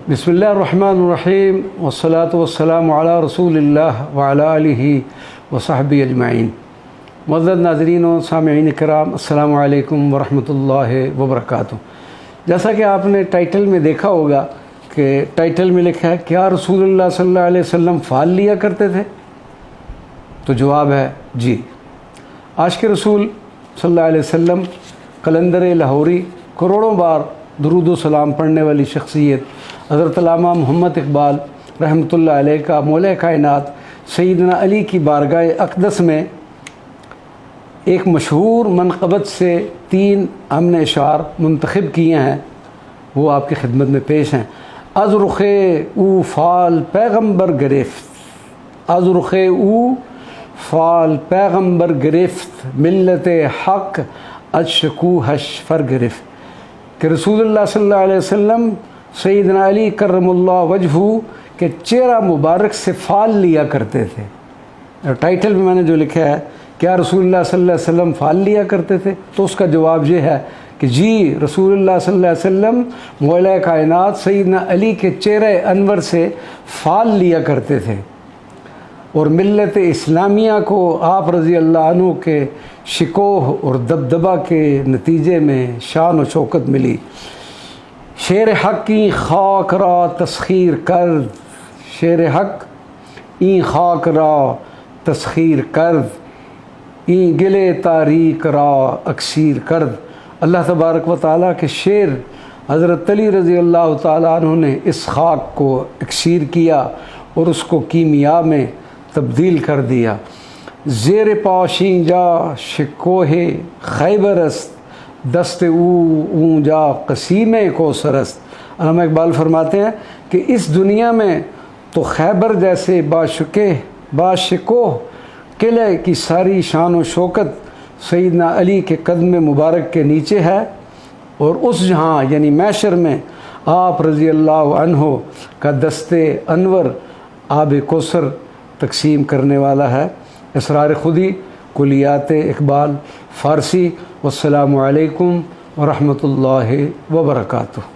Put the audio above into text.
बिस्मिल्लाहिर्रहमानिर्रहीम वस्सलातु वस्सलामु अला रसूलिल्लाह व अला आलिहि व सहबिहि अजमाइन। मुअज़्ज़ज़ नाज़रीन व सामिईन किराम, अस्सलामु अलैकुम व रहमतुल्लाहि व बरकातुहू। जैसा कि आपने टाइटल में देखा होगा कि टाइटल में लिखा है क्या रसूलुल्लाह सल्लल्लाहु अलैहि वसल्लम फाल लिया करते थे, तो जवाब है जी। आज के रसूल सल्लल्लाहु अलैहि वसल्लम कलंदर लाहौरी करोड़ों बार दुरूद व सलाम पढ़ने वाली शख्सियत हज़रत अल्लामा मोहम्मद इकबाल रहमतुल्लाह अलैह का मौला कायनात सैयदना अली की बारगाह अक़दस में एक मशहूर मनक़बत से 3 हमने अशार मुंतखब किए हैं, वो आपकी खिदमत में पेश हैं। अज़ रुख़े ऊ फ़ाल पैगम्बर गिरफ़्त, अज़ रुख़े ऊ फ़ाल पैगम्बर गिरफ़्त, मिल्लत हक़ अज शकू हश फर गिरफ़्त। कि रसूलुल्लाह सल्लल्लाहु अलैहि वसल्लम सैयदना अली करमुल्लाह वजहू के चेहरा मुबारक से फाल लिया करते थे। और टाइटल में मैंने जो लिखा है क्या रसूलुल्लाह सल्लल्लाहु अलैहि वसल्लम फाल लिया करते थे, तो उसका जवाब ये है कि जी, रसूलुल्लाह सल्लल्लाहु अलैहि वसल्लम मौला कायनात सैयदना अली के चेहरे अनवर से फाल लिया करते थे। और मिल्लत इस्लामिया को आप रज़ी अल्लाह अन्हु के शिकोह और दबदबा के नतीजे में शान व शौकत मिली। शेर हक़ की खाक रा तस्खीर कर, शेर हक़ ई खाक रा तस्खीर कर, ई गिले तारीक रा अक्सीर कर। अल्लाह तबारक व तआला के शेर हज़रत अली रज़ी अल्लाह तआला अन्हु ने इस खाक को अक्सीर किया और उसको कीमिया में तब्दील कर दिया। ज़ेर पाशी जा शिकोहे खैबरस्त, दस्त ऊंजा कसीमे को सरस्त। अल्लामा इकबाल फरमाते हैं कि इस दुनिया में तो खैबर जैसे बाशिकोह किले की सारी शान व शौकत सैयदना अली के कदम मुबारक के नीचे है, और उस जहाँ यानी मैशर में आप रज़ी अल्लाह अन्हो का दस्ते अनवर आब कौसर तकसीम करने वाला है। इसरार खुदी कुलियात इकबाल फ़ारसी। वस्सलामु अलैकुम व रहमतुल्लाहि व बरकातुहू।